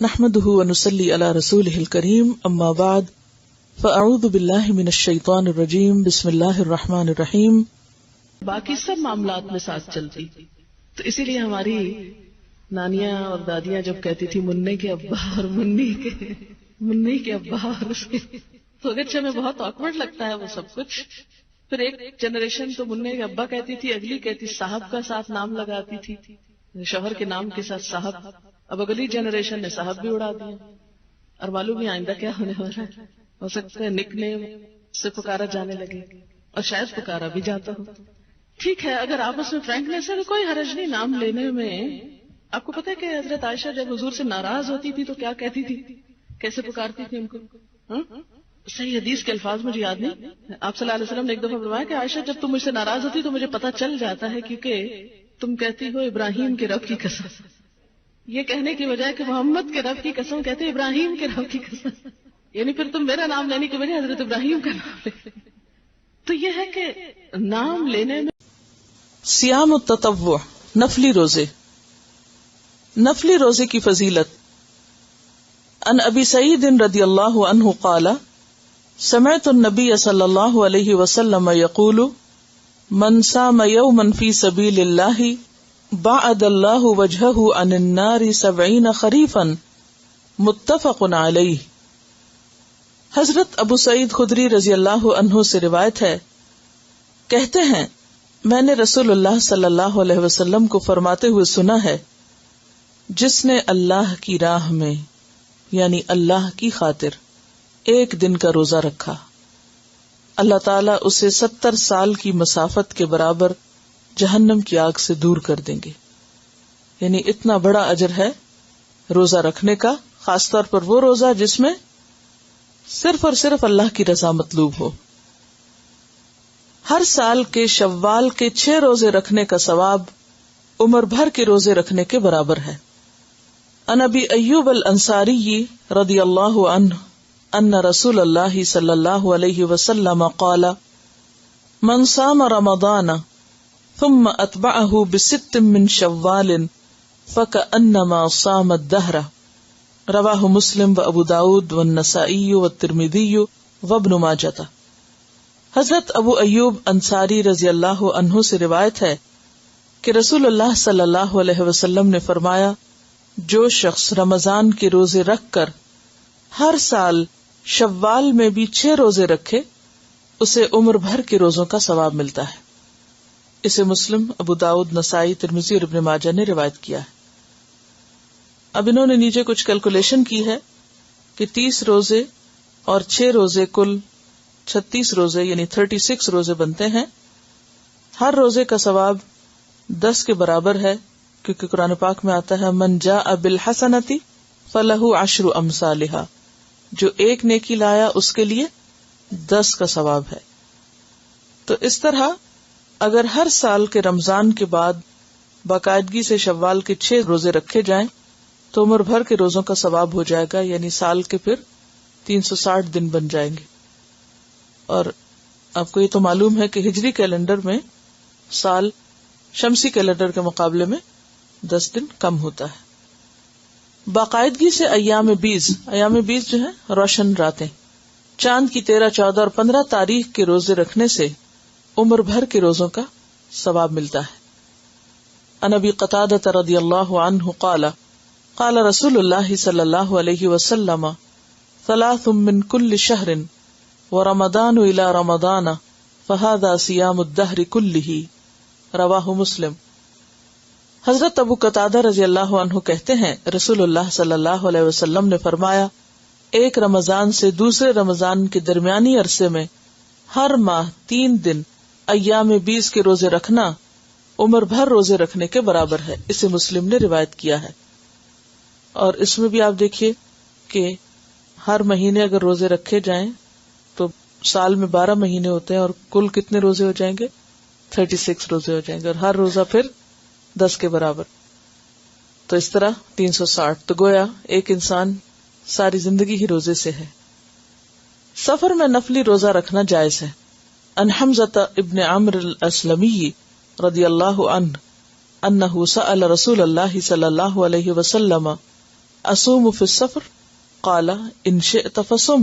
نحمده ونصلي على رسوله الكريم اما بعد فاعوذ باللہ من الشیطان الرجیم بسم اللہ الرحمن الرحیم. باقی سب معاملات میں ساتھ چلتی، تو اسی لیے ہماری نانیاں اور دادیاں جب کہتی تھی مننے کے ابا اور منی کے ابا اور اس کے، تو اگرچہ ہمیں بہت آکورڈ لگتا ہے وہ سب کچھ. پھر ایک جنریشن تو مننے کے ابا کہتی تھی، اگلی کہتی صاحب کا ساتھ نام لگاتی تھی، شوہر کے نام کے ساتھ صاحب. اب اگلی جنریشن نے صاحب بھی اڑا دیا، اور معلوم ہی آئندہ کیا ہونے والا ہے. ہو سکتا ہے نک نیم سے پکارا جانے لگے، اور شاید پکارا بھی جاتا ہو. ٹھیک ہے، اگر آپس میں فرینکنیس ہے کوئی حرج نہیں نام لینے میں. آپ کو پتا ہے کہ حضرت عائشہ جب حضور سے ناراض ہوتی تھی تو کیا کہتی تھی، کیسے پکارتی تھی ان کو؟ صحیح حدیث کے الفاظ مجھے یاد نہیں. آپ صلی اللہ علیہ وسلم نے ایک دفعہ فرمایا کہ عائشہ جب تم مجھ سے ناراض ہوتی تو مجھے پتا چل جاتا ہے، کیونکہ تم کہتی ہو ابراہیم کے رب کی قسم. یہ کہنے کی بجائے کہ محمد کے رب کی قسم کہتے ابراہیم کے رب کی قسم، یعنی پھر تم میرا نام لینے کی بجائے حضرت ابراہیم کا نام لے. تو یہ ہے کہ نام لینے میں صیام التطوع، نفلی روزے. نفلی روزے کی فضیلت. عن ابی سعید رضی اللہ عنہ قال سمعت النبی صلی اللہ علیہ وسلم یقول من صام یوما فی سبیل اللہ بعد اللہ وجہہ عن النار 70 خریفا. متفق علیہ. حضرت ابو سعید خدری رضی اللہ عنہ سے روایت ہے، کہتے ہیں میں نے رسول اللہ صلی اللہ علیہ وسلم کو فرماتے ہوئے سنا ہے، جس نے اللہ کی راہ میں یعنی اللہ کی خاطر ایک دن کا روزہ رکھا، اللہ تعالیٰ اسے 70 سال کی مسافت کے برابر جہنم کی آگ سے دور کر دیں گے. یعنی اتنا بڑا اجر ہے روزہ رکھنے کا، خاص طور پر وہ روزہ جس میں صرف اور صرف اللہ کی رضا مطلوب ہو. ہر سال کے شوال کے 6 روزے رکھنے کا ثواب عمر بھر کے روزے رکھنے کے برابر ہے. عن ابی ایوب الانصاری رضی اللہ عنہ ان رسول اللہ صلی اللہ علیہ وسلم قال من صام رمضان ثم اتبعه ب6 من شوال فكأنما صام الدهر. رواہ مسلم و ابو داود والنسائی والترمذی وابن ماجہ. حضرت ابو ایوب انصاری رضی اللہ عنہ سے روایت ہے کہ رسول اللہ صلی اللہ علیہ وسلم نے فرمایا، جو شخص رمضان کے روزے رکھ کر ہر سال شوال میں بھی 6 روزے رکھے اسے عمر بھر کے روزوں کا ثواب ملتا ہے. اسے مسلم، ابو داؤد، نسائی، ترمذی اور ابن ماجہ نے روایت کیا ہے. اب انہوں نے نیچے کچھ کیلکولیشن کی ہے کہ 30 روزے اور 6 روزے کل 36 روزے یعنی 36 روزے بنتے ہیں. ہر روزے کا ثواب 10 کے برابر ہے، کیونکہ قرآن پاک میں آتا ہے من جاء بالحسنۃ فلہ 10 امثالھا، جو ایک نیکی لایا اس کے لیے 10 کا ثواب ہے. تو اس طرح اگر ہر سال کے رمضان کے بعد باقاعدگی سے شوال کے 6 روزے رکھے جائیں تو عمر بھر کے روزوں کا ثواب ہو جائے گا، یعنی سال کے پھر 360 دن بن جائیں گے. اور آپ کو یہ تو معلوم ہے کہ ہجری کیلنڈر میں سال شمسی کیلنڈر کے مقابلے میں 10 دن کم ہوتا ہے. باقاعدگی سے ایام بیز جو ہے روشن راتیں، چاند کی 13، 14 اور 15 تاریخ کے روزے رکھنے سے عمر بھر کے روزوں کا ثواب ملتا ہے. عن ابی قتادہ رضی اللہ عنہ قال قال رسول اللہ صلی اللہ علیہ وسلم 3 من كل شهر ورمضان الى رمضان فهذا صيام الدهر كله. رواہ مسلم. حضرت ابو قتادہ رضی اللہ عنہ کہتے ہیں رسول اللہ صلی اللہ علیہ وسلم نے فرمایا، ایک رمضان سے دوسرے رمضان کے درمیانی عرصے میں ہر ماہ 3 دن ایام بیز کے روزے رکھنا عمر بھر روزے رکھنے کے برابر ہے. اسے مسلم نے روایت کیا ہے. اور اس میں بھی آپ دیکھیے کہ ہر مہینے اگر روزے رکھے جائیں تو سال میں 12 مہینے ہوتے ہیں، اور کل کتنے روزے ہو جائیں گے؟ 36 روزے ہو جائیں گے، اور ہر روزہ پھر 10 کے برابر. تو اس طرح 360. تو گویا ایک انسان ساری زندگی ہی روزے سے ہے. سفر میں نفلی روزہ رکھنا جائز ہے. ان حمزہ ابن عمرو الاسلمی رضی اللہ عنہ انہ سأل رسول اللہ صلی اللہ علیہ وسلم اصوم فی السفر قال ان شئت فصم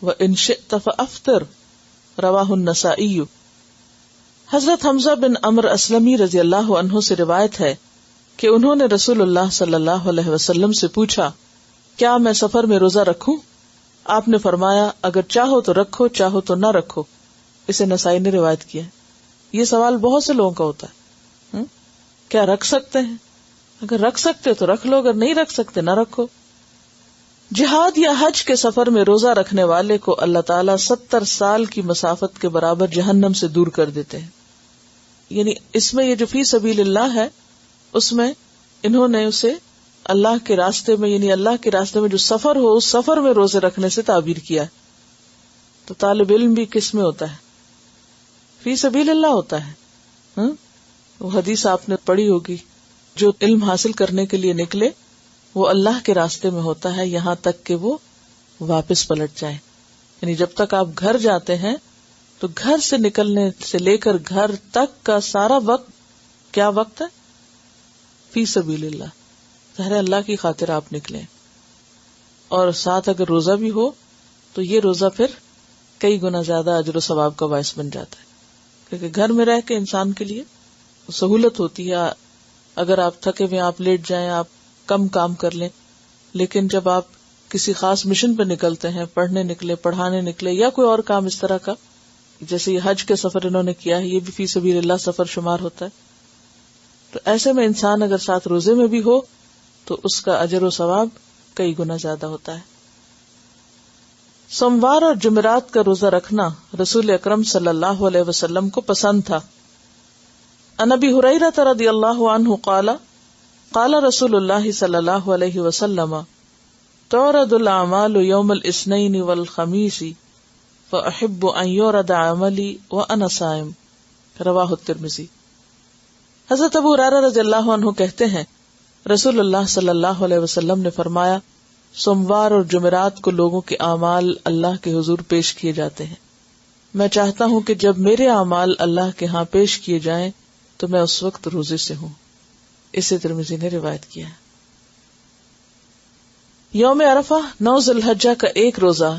وان شئت فافطر رواہ النسائی۔ حضرت حمزہ بن عمرو اسلمی رضی اللہ عنہ سے روایت ہے کہ انہوں نے رسول اللہ صلی اللہ علیہ وسلم سے پوچھا کیا میں سفر میں روزہ رکھوں؟ آپ نے فرمایا اگر چاہو تو رکھو، چاہو تو نہ رکھو۔ اسے نسائی نے روایت کیا ہے۔ یہ سوال بہت سے لوگوں کا ہوتا ہے، کیا رکھ سکتے ہیں؟ اگر رکھ سکتے تو رکھ لو، اگر نہیں رکھ سکتے نہ رکھو۔ جہاد یا حج کے سفر میں روزہ رکھنے والے کو اللہ تعالیٰ 70 سال کی مسافت کے برابر جہنم سے دور کر دیتے ہیں۔ یعنی اس میں یہ جو فی سبیل اللہ ہے، اس میں انہوں نے اسے اللہ کے راستے میں، یعنی اللہ کے راستے میں جو سفر ہو اس سفر میں روزے رکھنے سے تعبیر کیا ہے۔ تو طالب علم بھی کس میں ہوتا ہے؟ فی سبیل اللہ ہوتا ہے۔ وہ حدیث آپ نے پڑھی ہوگی، جو علم حاصل کرنے کے لیے نکلے وہ اللہ کے راستے میں ہوتا ہے یہاں تک کہ وہ واپس پلٹ جائے۔ یعنی جب تک آپ گھر جاتے ہیں تو گھر سے نکلنے سے لے کر گھر تک کا سارا وقت کیا وقت ہے؟ فی سبیل اللہ، ظاہر اللہ کی خاطر آپ نکلے، اور ساتھ اگر روزہ بھی ہو تو یہ روزہ پھر کئی گنا زیادہ اجر و ثواب کا باعث بن جاتا ہے، کیونکہ گھر میں رہ کے انسان کے لیے سہولت ہوتی ہے۔ اگر آپ تھکے ہوئے آپ لیٹ جائیں، آپ کم کام کر لیں، لیکن جب آپ کسی خاص مشن پہ نکلتے ہیں، پڑھنے نکلے، پڑھانے نکلے، یا کوئی اور کام اس طرح کا، جیسے یہ حج کے سفر انہوں نے کیا ہے، یہ بھی فی سبیل اللہ سفر شمار ہوتا ہے، تو ایسے میں انسان اگر ساتھ روزے میں بھی ہو تو اس کا اجر و ثواب کئی گنا زیادہ ہوتا ہے۔ سوموار اور جمعرات کا روزہ رکھنا رسول اکرم صلی اللہ علیہ وسلم کو پسند تھا۔ عن ابی ہریرہ رضی اللہ عنہ قال قال رسول اللہ صلی اللہ علیہ وسلم تعرض الاعمال یوم الاثنین والخمیس فاحب ان یعرض عملی وانا صائم، رواہ الترمذی۔ حضرت ابو ہریرہ رضی اللہ عنہ کہتے ہیں رسول اللہ صلی اللہ علیہ وسلم نے فرمایا سوموار اور جمعرات کو لوگوں کے اعمال اللہ کے حضور پیش کیے جاتے ہیں، میں چاہتا ہوں کہ جب میرے اعمال اللہ کے ہاں پیش کیے جائیں تو میں اس وقت روزے سے ہوں۔ اسے ترمذی نے روایت کیا ہے۔ یوم عرفہ 9 ذی الحجہ کا ایک روزہ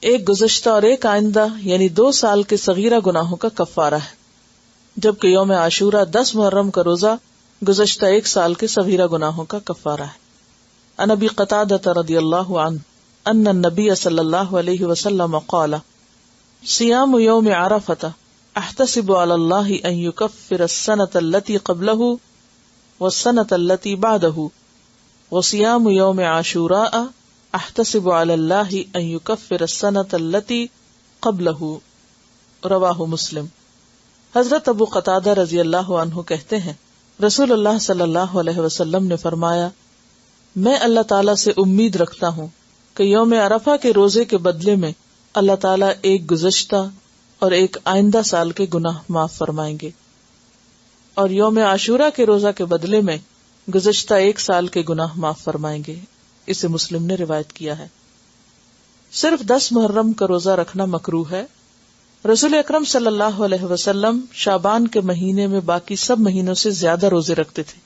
ایک گزشتہ اور ایک آئندہ یعنی 2 سال کے صغیرہ گناہوں کا کفارہ ہے، جبکہ یوم عاشورہ 10 محرم کا روزہ گزشتہ 1 سال کے صغیرہ گناہوں کا کفارہ ہے۔ عن ابی قتادہ رضی اللہ عنہ ان النبی صلی اللہ علیہ وسلم قال صیام یوم عرفہ احتسب علی اللہ ان یکفر السنة التي قبلہ والسنة التي بعدہ وصیام یوم عاشوراء احتسب علی اللہ ان یکفر السنة التي قبلہ، رواہ مسلم۔ حضرت ابو قتادہ رضی اللہ عنہ کہتے ہیں رسول اللہ صلی اللہ علیہ وسلم نے فرمایا میں اللہ تعالیٰ سے امید رکھتا ہوں کہ یوم عرفہ کے روزے کے بدلے میں اللہ تعالیٰ ایک گزشتہ اور ایک آئندہ سال کے گناہ معاف فرمائیں گے، اور یوم عاشورہ کے روزہ کے بدلے میں گزشتہ 1 سال کے گناہ معاف فرمائیں گے۔ اسے مسلم نے روایت کیا ہے۔ صرف 10 محرم کا روزہ رکھنا مکروہ ہے۔ رسول اکرم صلی اللہ علیہ وسلم شعبان کے مہینے میں باقی سب مہینوں سے زیادہ روزے رکھتے تھے۔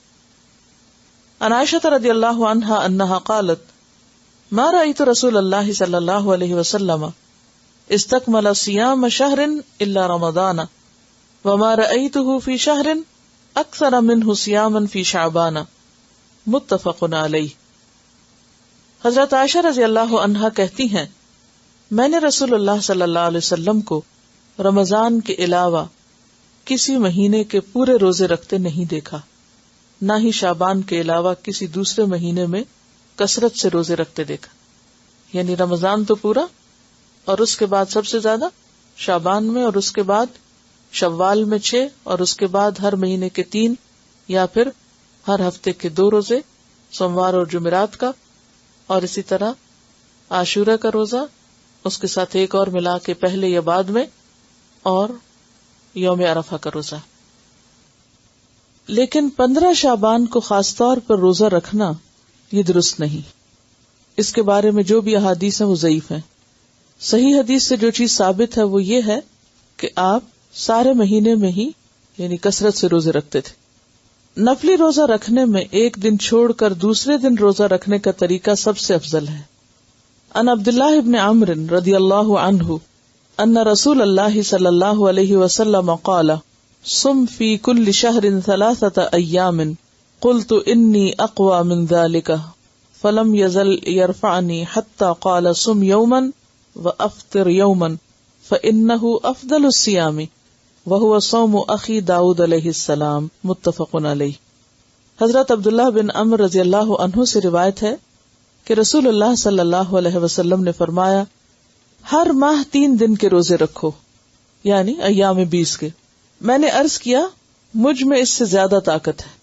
عن عائشہ رضی اللہ عنہا انہا قالت ما رأیت رسول اللہ صلی اللہ علیہ وسلم استکمل صیام شہر الا رمضان وما رأیتہ فی شہر اکثر منہ صیاما فی شعبان، متفق علیہ۔ حضرت عائشہ رضی اللہ عنہا کہتی ہیں میں نے رسول اللہ صلی اللہ علیہ وسلم کو رمضان کے علاوہ کسی مہینے کے پورے روزے رکھتے نہیں دیکھا، نہ ہی شعبان کے علاوہ کسی دوسرے مہینے میں کثرت سے روزے رکھتے دیکھا۔ یعنی رمضان تو پورا، اور اس کے بعد سب سے زیادہ شعبان میں، اور اس کے بعد شوال میں 6، اور اس کے بعد ہر مہینے کے 3، یا پھر ہر ہفتے کے 2 روزے، سوموار اور جمعرات کا، اور اسی طرح عاشورہ کا روزہ، اس کے ساتھ ایک اور ملا کے پہلے یا بعد میں، اور یوم عرفہ کا روزہ۔ لیکن 15 شعبان کو خاص طور پر روزہ رکھنا یہ درست نہیں۔ اس کے بارے میں جو بھی احادیث ہیں وہ ضعیف ہیں۔ صحیح حدیث سے جو چیز ثابت ہے وہ یہ ہے کہ آپ سارے مہینے میں ہی یعنی کثرت سے روزے رکھتے تھے۔ نفلی روزہ رکھنے میں ایک دن چھوڑ کر دوسرے دن روزہ رکھنے کا طریقہ سب سے افضل ہے. ان عبداللہ ابن عمرو رضی اللہ عنہ ان رسول اللہ صلی اللہ علیہ وسلم قال صم فی کل شہر 3 ایام قلت انی اقوى من ذلك فلم يزل يرفعني حتى قال صم يوما وافطر يوما فانه افضل الصيام وهو صوم اخی داؤد علیہ السلام. متفق علیہ. حضرت عبداللہ بن عمرو رضی اللہ عنہ سے روایت ہے کہ رسول اللہ صلی اللہ علیہ وسلم نے فرمایا ہر ماہ 3 دن کے روزے رکھو، یعنی ایام 20 کے. میں نے عرض کیا مجھ میں اس سے زیادہ طاقت ہے.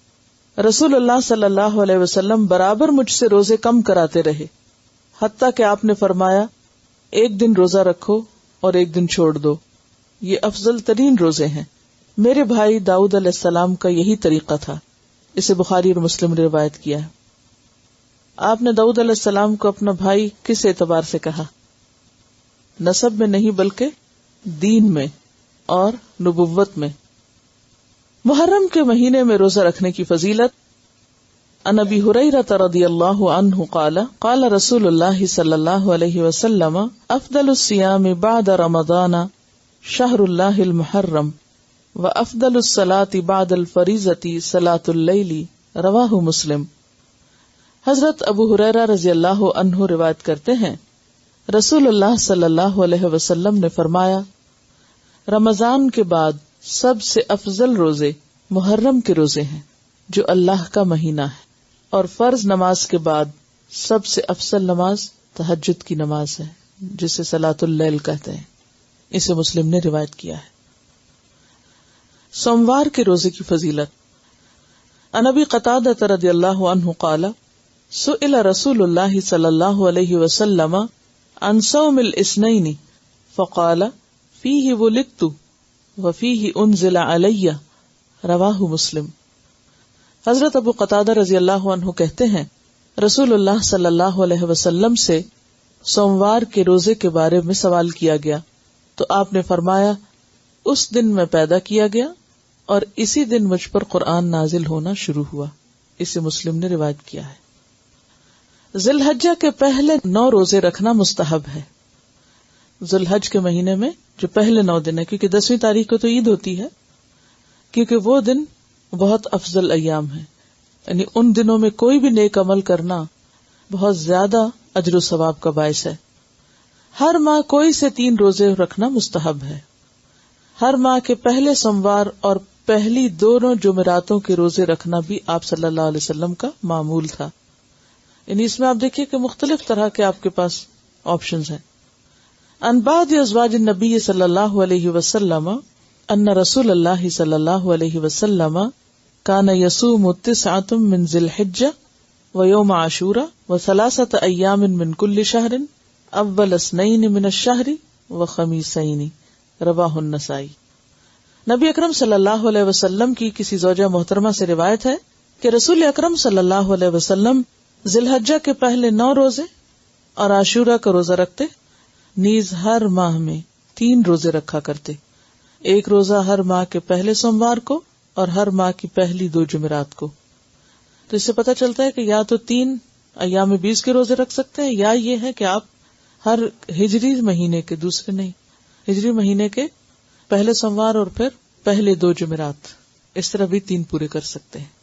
رسول اللہ صلی اللہ علیہ وسلم برابر مجھ سے روزے کم کراتے رہے، حتیٰ کہ آپ نے فرمایا ایک دن روزہ رکھو اور ایک دن چھوڑ دو، یہ افضل ترین روزے ہیں. میرے بھائی داؤد علیہ السلام کا یہی طریقہ تھا. اسے بخاری اور مسلم نے روایت کیا ہے. آپ نے داؤد علیہ السلام کو اپنا بھائی کس اعتبار سے کہا؟ نسب میں نہیں بلکہ دین میں اور نبوت میں. محرم کے مہینے میں روزہ رکھنے کی فضیلت. عن ابی ہریرہ رضی اللہ عنہ قال قال رسول اللہ صلی اللہ علیہ وسلم افضل الصیام بعد رمضان شہر اللہ المحرم وافضل الصلاة بعد الفریضۃ صلاۃ اللیل. رواہ مسلم. حضرت ابو ہریرہ رضی اللہ عنہ روایت کرتے ہیں رسول اللہ صلی اللہ علیہ وسلم نے فرمایا رمضان کے بعد سب سے افضل روزے محرم کے روزے ہیں جو اللہ کا مہینہ ہے، اور فرض نماز کے بعد سب سے افضل نماز تہجد کی نماز ہے جسے صلاۃ اللیل کہتے ہیں. اسے مسلم نے روایت کیا ہے. سوموار کے روزے کی فضیلت. عن ابی قتادہ رضی اللہ عنہ قال سئل رسول اللہ صلی اللہ علیہ وسلم عن صوم الاثنین فقال فیہ ولدت وفیہ انزل علی. رواہ مسلم. حضرت ابو قتادہ رضی اللہ عنہ کہتے ہیں رسول اللہ صلی اللہ علیہ وسلم سے سوموار کے روزے کے بارے میں سوال کیا گیا تو آپ نے فرمایا اس دن میں پیدا کیا گیا اور اسی دن مجھ پر قرآن نازل ہونا شروع ہوا. اسے مسلم نے روایت کیا ہے. ذی الحجہ کے پہلے 9 روزے رکھنا مستحب ہے. ذی الحج کے مہینے میں جو پہلے 9 دن ہے، کیونکہ 10ویں تاریخ کو تو عید ہوتی ہے، کیونکہ وہ دن بہت افضل ایام ہے. یعنی ان دنوں میں کوئی بھی نیک عمل کرنا بہت زیادہ اجر و ثواب کا باعث ہے. ہر ماہ کوئی سے 3 روزے رکھنا مستحب ہے. ہر ماہ کے پہلے سوموار اور پہلی دونوں جمعراتوں کے روزے رکھنا بھی آپ صلی اللہ علیہ وسلم کا معمول تھا. یعنی اس میں آپ دیکھیے کہ مختلف طرح کے آپ کے پاس آپشنز ہیں. ان بعض ازواج النبی صلی اللہ علیہ وسلم ان رسول اللہ صلی اللہ علیہ وسلم کان یصوم 9 من ذی الحجہ ویوم عاشورہ و3 ایام من کل شہر اول 2 من الشہر وخمیسین. رواہ النسائی. نبی اکرم صلی اللہ علیہ وسلم کی کسی زوجہ محترمہ سے روایت ہے کہ رسول اکرم صلی اللہ علیہ وسلم ذی الحجہ کے پہلے 9 روزے اور عاشورہ کا روزہ رکھتے، نیز ہر ماہ میں 3 روزے رکھا کرتے. ایک روزہ ہر ماہ کے پہلے سوموار کو اور ہر ماہ کی پہلی 2 جمعرات کو. تو اس سے پتہ چلتا ہے کہ یا تو 3 ایام 20 کے روزے رکھ سکتے ہیں، یا یہ ہے کہ آپ ہر ہجری مہینے کے دوسرے نہیں، ہجری مہینے کے پہلے سوموار اور پھر پہلے 2 جمعرات، اس طرح بھی 3 پورے کر سکتے ہیں.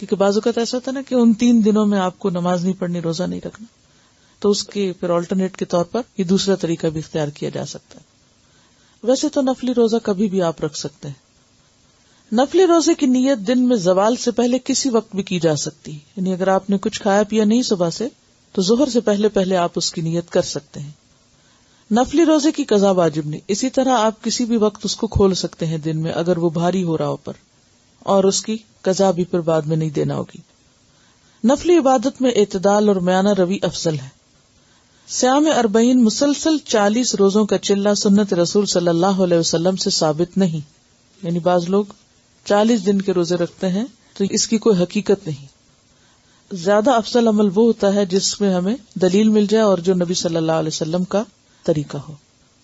کیونکہ بعض اوقات ایسا ہوتا ہے نا کہ ان 3 دنوں میں آپ کو نماز نہیں پڑھنی، روزہ نہیں رکھنا، تو اس کے پھر آلٹرنیٹ کے طور پر یہ دوسرا طریقہ بھی اختیار کیا جا سکتا ہے. ویسے تو نفلی روزہ کبھی بھی آپ رکھ سکتے ہیں. نفلی روزے کی نیت دن میں زوال سے پہلے کسی وقت بھی کی جا سکتی. یعنی اگر آپ نے کچھ کھایا پیا نہیں صبح سے تو ظہر سے پہلے آپ اس کی نیت کر سکتے ہیں. نفلی روزے کی قضا واجب نہیں. اسی طرح آپ کسی بھی وقت اس کو کھول سکتے ہیں دن میں اگر وہ بھاری ہو رہا ہو پر، اور اس کی قضا بھی پھر بعد میں نہیں دینا ہوگی. نفلی عبادت میں اعتدال اور میانہ روی افضل ہے. صیام 40 مسلسل 40 روزوں کا چلہ سنت رسول صلی اللہ علیہ وسلم سے ثابت نہیں. یعنی بعض لوگ 40 دن کے روزے رکھتے ہیں تو اس کی کوئی حقیقت نہیں. زیادہ افضل عمل وہ ہوتا ہے جس میں ہمیں دلیل مل جائے اور جو نبی صلی اللہ علیہ وسلم کا طریقہ ہو.